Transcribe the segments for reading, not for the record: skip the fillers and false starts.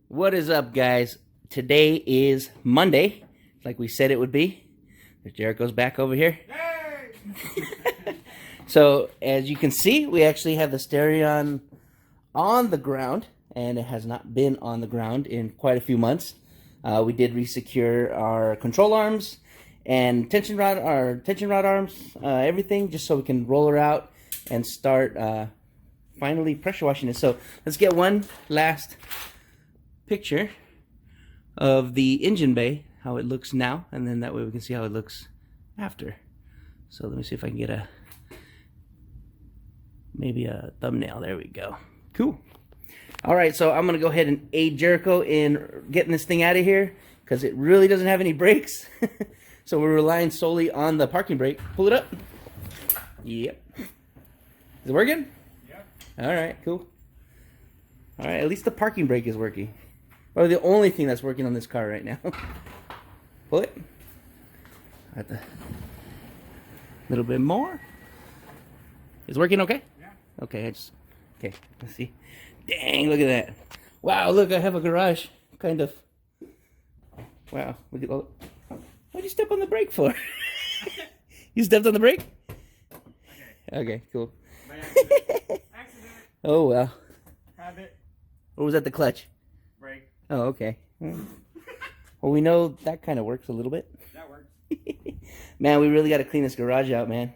What is up, guys? Today is Monday, like we said it would be. There's Jericho's back over here. Hey! So, as you can see, we actually have the Starion on the ground, and it has not been on the ground in quite a few months. We did resecure our control arms and tension rod arms, everything, just so we can roll her out and start finally pressure washing it. So, let's get one last picture of the engine bay, how it looks now, and then that way we can see how it looks after. So let me see if I can get maybe a thumbnail. There we go. Cool. Alright, so I'm gonna go ahead and aid Jericho in getting this thing out of here because it really doesn't have any brakes. So we're relying solely on the parking brake. Pull it up. Yep. Is it working? Yep. Alright, cool. Alright, at least the parking brake is working. Probably the only thing that's working on this car right now. Pull it. Right there. A little bit more. Is it working okay? Yeah. Okay, okay, let's see. Dang, look at that. Wow, look, I have a garage. Kind of. Wow, look at all. What'd you step on the brake for? You stepped on the brake? Okay, cool. By accident. Oh, well. Habit. Or was that the clutch? Brake. Oh, okay. Well, we know that kind of works a little bit. That works. Man, we really got to clean this garage out, man.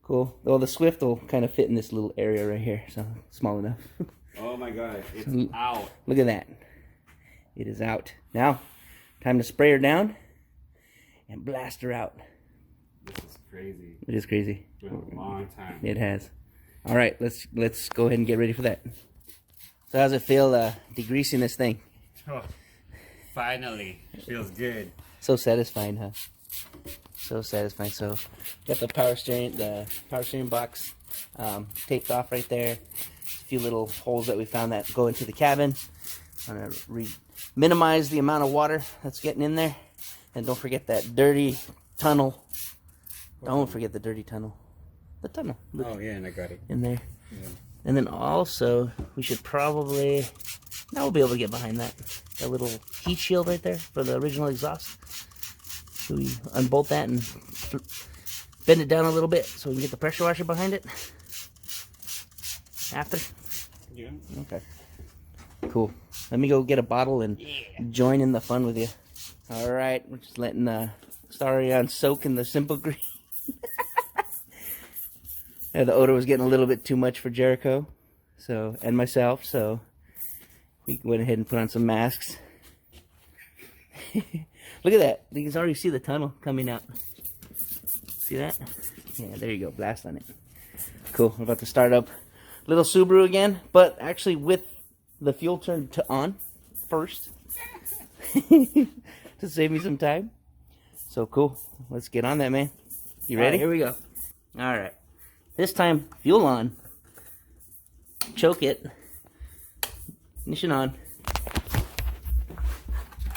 Cool. Well, the Swift will kind of fit in this little area right here, so small enough. Oh my God, it's out. Look at that. It is out. Now, time to spray her down and blast her out. This is crazy. It is crazy. It's been a long time. It has. All right, let's go ahead and get ready for that. So how's it feel degreasing this thing? Oh, finally, feels good. So satisfying, huh? So satisfying. So got the power steering box taped off right there. A few little holes that we found that go into the cabin. I'm gonna minimize the amount of water that's getting in there, and don't forget that dirty tunnel. Don't forget the dirty tunnel. The tunnel. Oh yeah, and I got it in there. Yeah. And then also, we should probably, now we'll be able to get behind that little heat shield right there for the original exhaust. Should we unbolt that and bend it down a little bit so we can get the pressure washer behind it? After? Yeah. Okay. Cool. Let me go get a bottle and join in the fun with you. Alright, we're just letting Starion soak in the simple green. Yeah, the odor was getting a little bit too much for Jericho, and myself, so we went ahead and put on some masks. Look at that. You can already see the tunnel coming out. See that? Yeah, there you go. Blast on it. Cool. We're about to start up little Subaru again, but actually with the fuel turned on first to save me some time. So cool. Let's get on that, man. You ready? Right, here we go. All right. This time, fuel on. Choke it. Ignition on.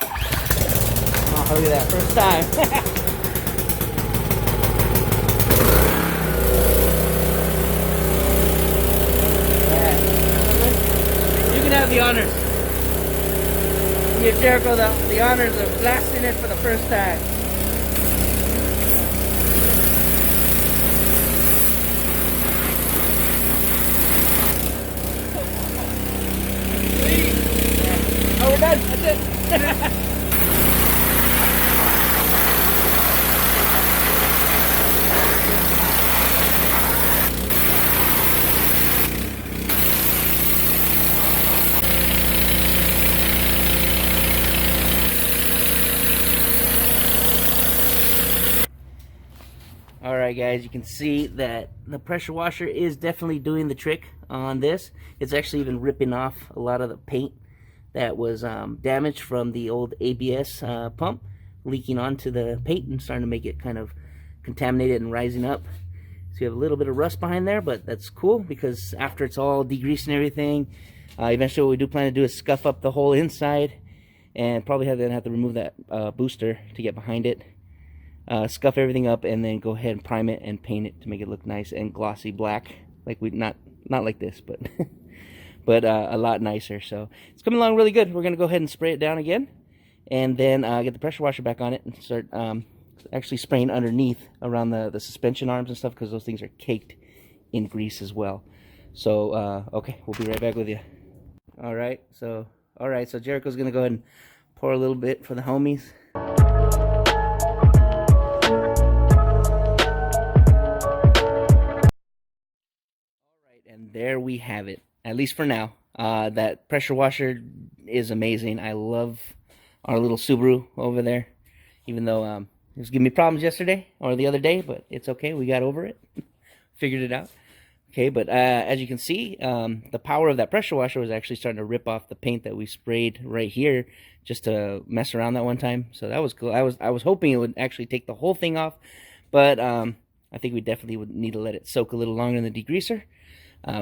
Oh, look at that. First time. You can have the honors. Give Jericho the honors of blasting it for the first time. Oh, we're done. That's it. Alright guys, you can see that the pressure washer is definitely doing the trick on this. It's actually even ripping off a lot of the paint that was damaged from the old ABS pump, leaking onto the paint and starting to make it kind of contaminated and rising up. So you have a little bit of rust behind there, but that's cool because after it's all degreased and everything, eventually what we do plan to do is scuff up the whole inside and probably have to remove that booster to get behind it. Scuff everything up and then go ahead and prime it and paint it to make it look nice and glossy black, like we not like this, but but a lot nicer. So it's coming along really good. We're going to go ahead and spray it down again, and then get the pressure washer back on it and start actually spraying underneath around the suspension arms and stuff, because those things are caked in grease as well. So okay, we'll be right back with you. All right, so Jericho's going to go ahead and pour a little bit for the homies. And there we have it, at least for now. That pressure washer is amazing. I love our little Subaru over there, even though it was giving me problems yesterday or the other day, but it's okay. We got over it, figured it out. Okay, but as you can see, the power of that pressure washer was actually starting to rip off the paint that we sprayed right here just to mess around that one time. So that was cool. I was hoping it would actually take the whole thing off, but I think we definitely would need to let it soak a little longer in the degreaser.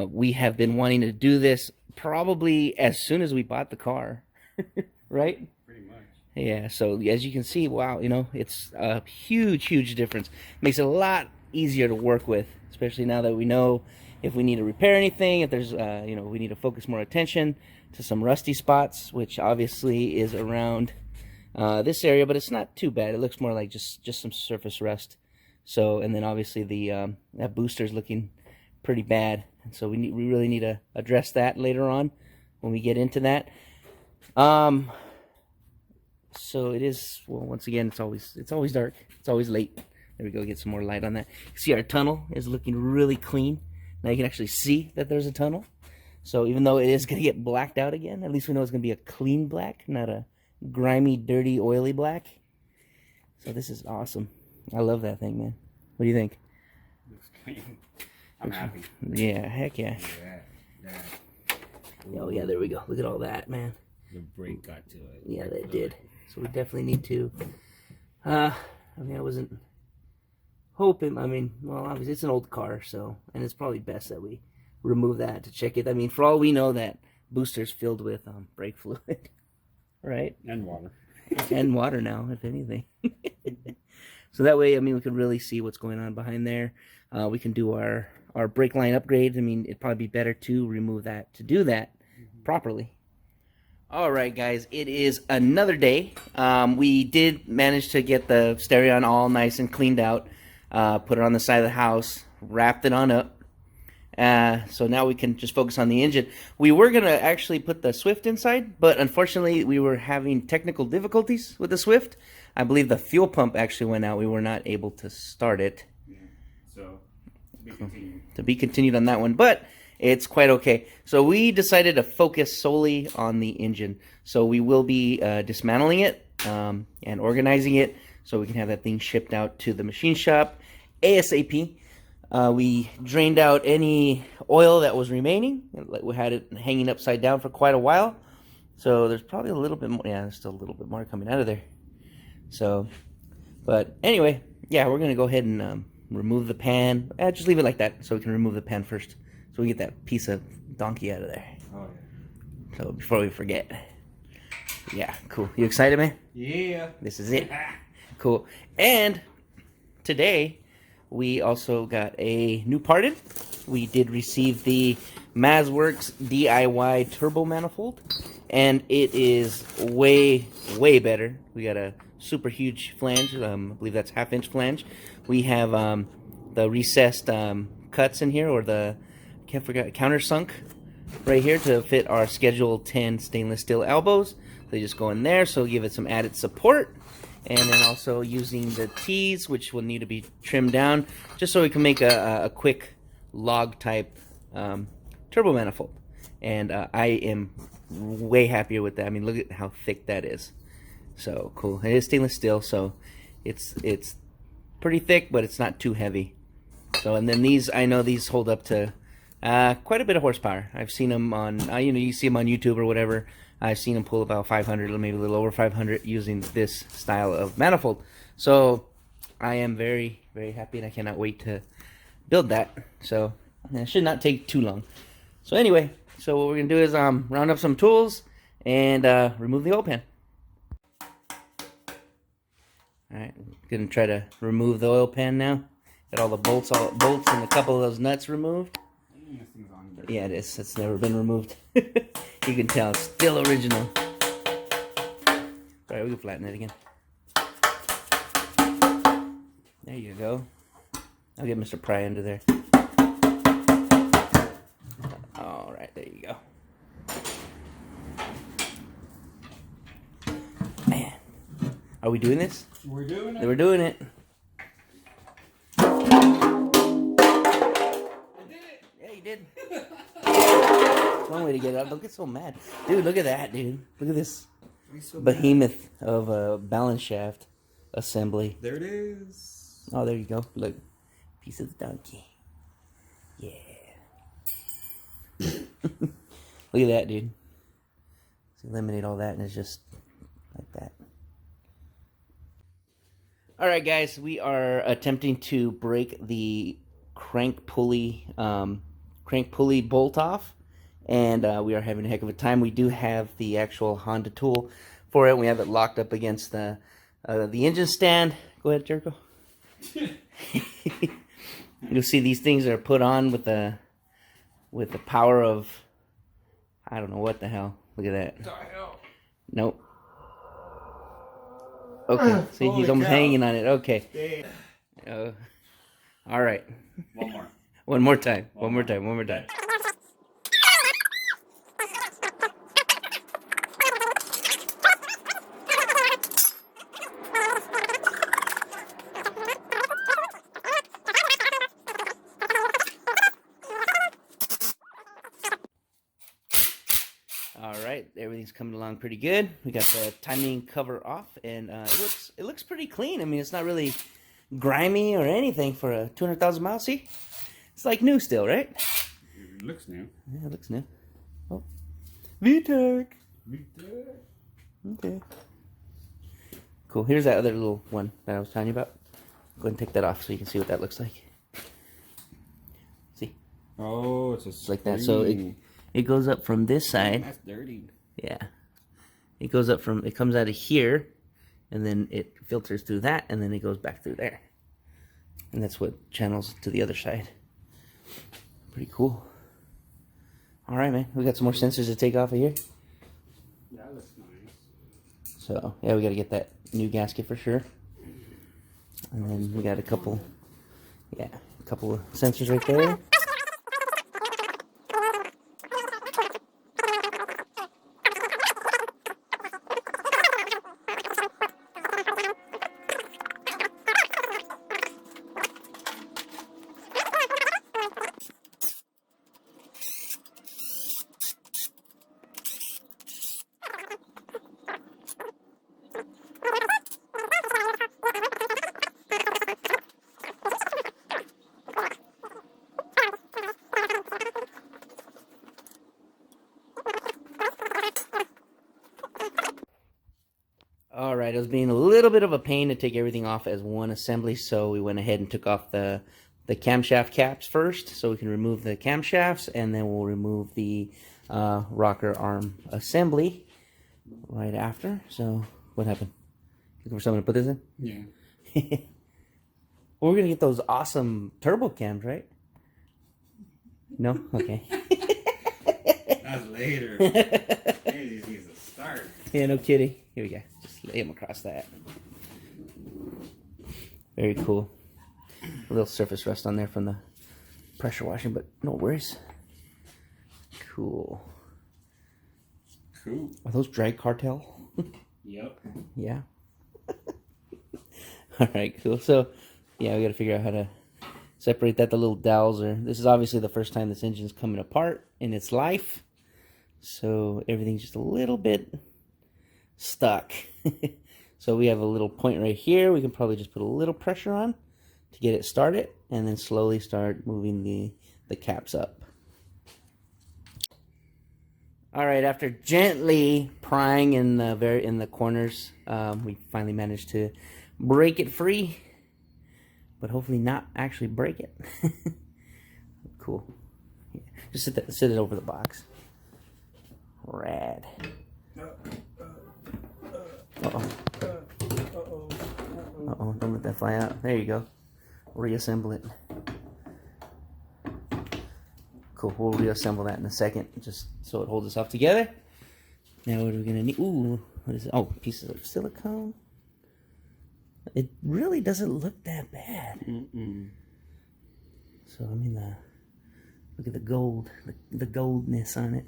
We have been wanting to do this probably as soon as we bought the car, right? Pretty much. Yeah, so as you can see, wow, you know, it's a huge difference. Makes it a lot easier to work with, especially now that we know if we need to repair anything, if there's, you know, we need to focus more attention to some rusty spots, which obviously is around this area, but it's not too bad. It looks more like just some surface rust. So, and then obviously the that booster's looking pretty bad. And so we really need to address that later on when we get into that. So it is, well, once again, it's always dark. It's always late. There we go, get some more light on that. See, our tunnel is looking really clean. Now you can actually see that there's a tunnel. So even though it is going to get blacked out again, at least we know it's going to be a clean black, not a grimy, dirty, oily black. So this is awesome. I love that thing, man. What do you think? Looks clean. I'm happy. Yeah, heck yeah. Yeah. Oh yeah, there we go. Look at all that, man. The brake got to it. Yeah, they did. So we definitely need to. I mean, I wasn't hoping. I mean, well, obviously it's an old car, so, and it's probably best that we remove that to check it. I mean, for all we know, that booster's filled with brake fluid, right? And water. And water now, if anything. So that way, I mean, we can really see what's going on behind there. We can do our brake line upgrade. I mean, it'd probably be better to remove that, to do that properly. All right, guys, it is another day. We did manage to get the Starion all nice and cleaned out, put it on the side of the house, wrapped it on up. So now we can just focus on the engine. We were going to actually put the Swift inside, but unfortunately we were having technical difficulties with the Swift. I believe the fuel pump actually went out. We were not able to start it. Yeah. So, to be continued. To be continued on that one, but it's quite okay. So we decided to focus solely on the engine. So we will be dismantling it and organizing it so we can have that thing shipped out to the machine shop ASAP. We drained out any oil that was remaining. We had it hanging upside down for quite a while. So there's probably a little bit more. Yeah, there's still a little bit more coming out of there. So, but anyway, yeah, we're going to go ahead and remove the pan. Just leave it like that so we can remove the pan first. So we get that piece of donkey out of there. Oh, yeah. So before we forget. Yeah, cool. You excited, man? Yeah. This is it. Cool. And today, we also got a new part in. We did receive the MazWorks DIY turbo manifold, and it is way better. We got a super huge flange. I believe that's 1/2-inch flange. We have the recessed cuts in here, or the countersunk right here to fit our Schedule 10 stainless steel elbows. They just go in there, so give it some added support. And then also using the T's, which will need to be trimmed down, just so we can make a quick log type turbo manifold. And I am way happier with that. I mean, look at how thick that is. So cool. It is stainless steel, so it's pretty thick, but it's not too heavy. So, and then these, I know these hold up to quite a bit of horsepower. I've seen them on, you know, you see them on YouTube or whatever. I've seen them pull about 500, maybe a little over 500 using this style of manifold. So I am very happy, and I cannot wait to build that. So it should not take too long. So anyway, so what we're going to do is round up some tools and remove the oil pan. Alright, going to try to remove the oil pan now. Got all the bolts and a couple of those nuts removed. This thing's on remember. Yeah, it is. It's never been removed. You can tell it's still original. Alright, we can flatten it again. There you go. I'll get Mr. Pry under there. Alright, there you go. Man. Are we doing this? We're doing it. We're doing it. I did it. Yeah, you did. One way to get it up. Don't get so mad. Dude, look at that, dude. Look at this behemoth of a balance shaft assembly. There it is. Oh, there you go. Look. Piece of the donkey. Yeah. Look at that, dude. Let's eliminate all that and it's just like that. Alright guys, we are attempting to break the crank pulley bolt off, and we are having a heck of a time. We do have the actual Honda tool for it. We have it locked up against the engine stand. Go ahead, Jericho. You'll see these things are put on with the power of, I don't know what the hell. Look at that. Nope. Okay, see, he's almost hanging on it. Okay. All right. One more. One more time. One more time. Alright, everything's coming along pretty good. We got the timing cover off, and it looks pretty clean. I mean, it's not really grimy or anything for a 200,000 miles. See? It's like new still, right? It looks new. Yeah, it looks new. Oh. VTEC! Okay. Cool. Here's that other little one that I was telling you about. Go ahead and take that off so you can see what that looks like. See? Oh, it's It's like that. So it goes up from this side. That's dirty. Yeah. It goes up from, it comes out of here, and then it filters through that, and then it goes back through there. And that's what channels to the other side. Pretty cool. Alright, man. We got some more sensors to take off of here. That looks nice. So, yeah, we got to get that new gasket for sure. And then we got a couple of sensors right there. Alright, it was being a little bit of a pain to take everything off as one assembly, so we went ahead and took off the camshaft caps first, so we can remove the camshafts, and then we'll remove the rocker arm assembly right after. So, what happened? Looking for someone to put this in? Yeah. Well, we're going to get those awesome turbo cams, right? No? Okay. That's later. Hey, this needs to start. Yeah, no kidding. Here we go. Just lay them across that. Very cool. A little surface rust on there from the pressure washing, but no worries. Cool. Cool. Are those drag cartel? Yep. Yeah. Alright, cool. So, yeah, we got to figure out how to separate that. The little dowels are... This is obviously the first time this engine's coming apart in its life. So, everything's just a little bit stuck. So, we have a little point right here. We can probably just put a little pressure on to get it started, and then slowly start moving the caps up. All right, after gently prying in the corners, we finally managed to break it free, but hopefully not actually break it. Cool. Yeah. Just sit it over the box. Rad. Uh-oh. Uh-oh, don't let that fly out. There you go. Reassemble it. cool. We'll reassemble that in a second, just so it holds itself together. Now what are we gonna need? Ooh, what is it? Oh, pieces of silicone. It really doesn't look that bad. So I mean, look at the gold, the goldness on it.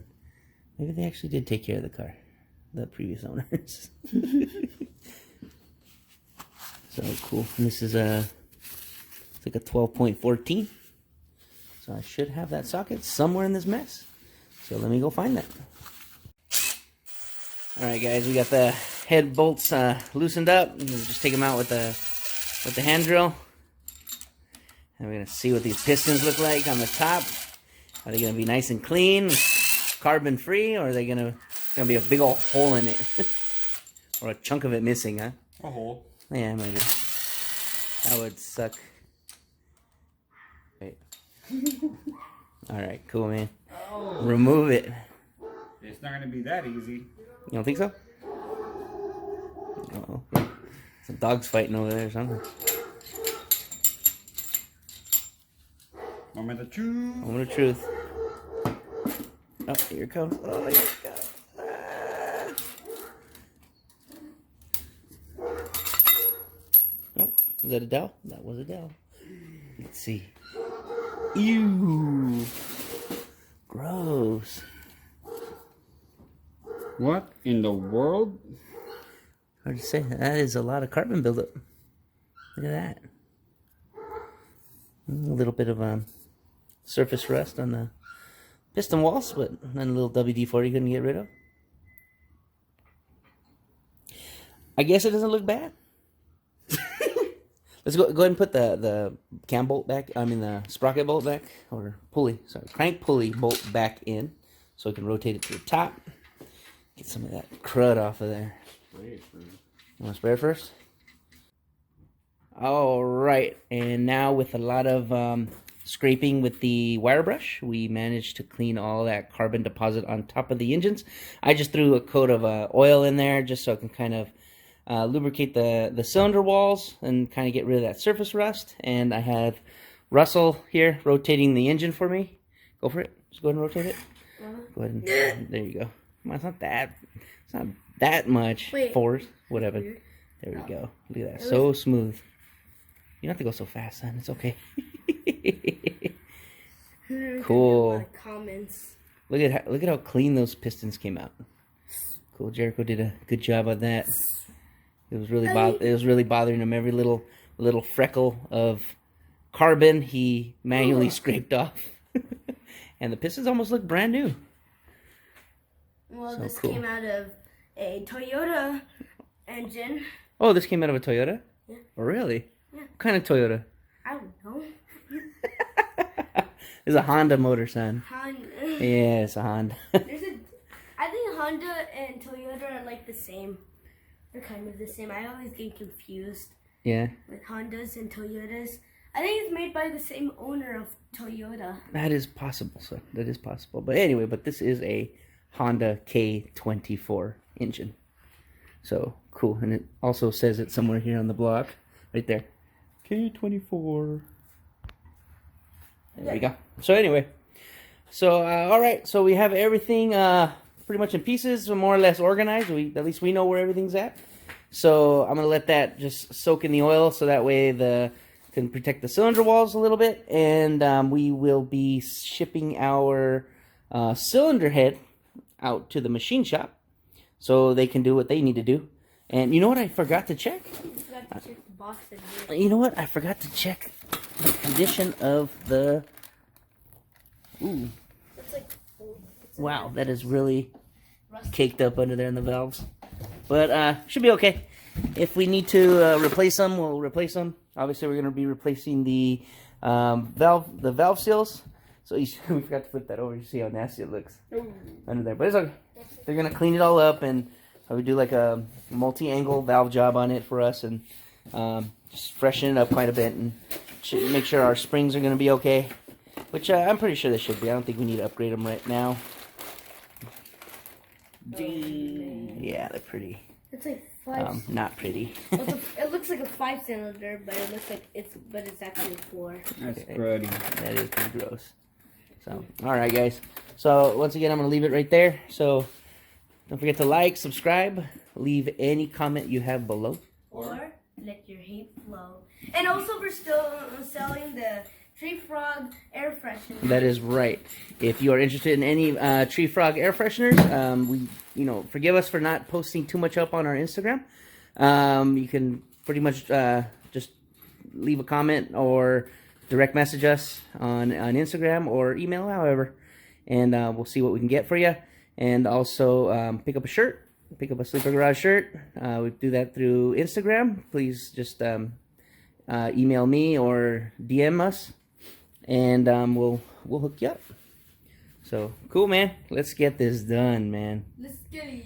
Maybe they actually did take care of the car, the previous owners. So cool. And this is it's like a 12.14. So I should have that socket somewhere in this mess. So let me go find that. All right, guys, we got the head bolts loosened up. We'll just take them out with the hand drill. And we're gonna see what these pistons look like on the top. Are they gonna be nice and clean, carbon free, or are they gonna be a big old hole in it? Or a chunk of it missing, huh? A hole. Yeah, maybe. That would suck. Wait. Alright, cool, man. Oh. Remove it. It's not gonna be that easy. You don't think so? Uh-oh. Some dogs fighting over there or something. Moment of truth. Moment of truth. Oh, here it comes. Oh, here it goes. Oh, was that a dowel? That was a dowel. Let's see. Ew. Gross. What in the world? Hard to say. That is a lot of carbon buildup. Look at that. A little bit of surface rust on the piston walls, but then a little WD-40 couldn't get rid of. I guess it doesn't look bad. Let's go ahead and put the cam bolt back. I mean the sprocket bolt back, or pulley. Sorry, crank pulley bolt back in, so we can rotate it to the top. Get some of that crud off of there. Spray it first. You want to spray it first? All right, and now with a lot of scraping with the wire brush, we managed to clean all that carbon deposit on top of the engines. I just threw a coat of oil in there just so I can kind of lubricate the cylinder walls and kind of get rid of that surface rust. And I have Russell here rotating the engine for me. Go for it. Just go ahead and rotate it. Go ahead and there you go. Come on, it's not that much force. Whatever. There we go. Look at that. So smooth. You don't have to go so fast, son. It's okay. Cool. Comments. Look at how clean those pistons came out. Cool. Jericho did a good job on that. It was really bothering him. Every little freckle of carbon he manually scraped off, and the pistons almost look brand new. Well, so this came out of a Toyota engine. Oh, this came out of a Toyota? Yeah. Oh, really? Yeah. What kind of Toyota? I don't know. It's a Honda motor, son. Honda. Yeah, it's a Honda. I think Honda and Toyota are like the same. They're kind of the same. I always get confused. Yeah. With Hondas and Toyotas. I think it's made by the same owner of Toyota. That is possible, sir. That is possible. But anyway, this is a Honda K24 engine. So, cool. And it also says it somewhere here on the block. Right there. K24. There we go. So anyway. So, alright. So we have everything pretty much in pieces. So more or less organized. At least we know where everything's at. So I'm going to let that just soak in the oil. So that way can protect the cylinder walls a little bit. And we will be shipping our cylinder head out to the machine shop so they can do what they need to do. And you know what I forgot to check? You forgot to check the box. You know what? I forgot to check the condition of the... Ooh. Wow, that is really caked up under there in the valves. But should be okay. If we need to replace them, we'll replace them. Obviously, we're going to be replacing the valve seals. So we forgot to flip that over. You see how nasty it looks under there. But it's okay. They're going to clean it all up and probably do like a multi-angle valve job on it for us and just freshen it up quite a bit and make sure our springs are going to be okay. Which I'm pretty sure they should be. I don't think we need to upgrade them right now. Yeah, they're pretty. It's like 5. Not pretty. It looks like a 5-cylinder, but it's actually a 4. That's cruddy. That is pretty gross. So, all right, guys. So, once again, I'm going to leave it right there. So, don't forget to like, subscribe, leave any comment you have below. Or let your hate flow. And also, we're still selling the Tree Frog air freshener. That is right. If you are interested in any Tree Frog air fresheners, forgive us for not posting too much up on our Instagram. You can pretty much just leave a comment or direct message us on Instagram or email, however, and we'll see what we can get for you. And also pick up a shirt, pick up a Sleeper Garage shirt. We do that through Instagram. Please just email me or DM us, and we'll hook you up. So cool, man. Let's get this done, man. Let's get it.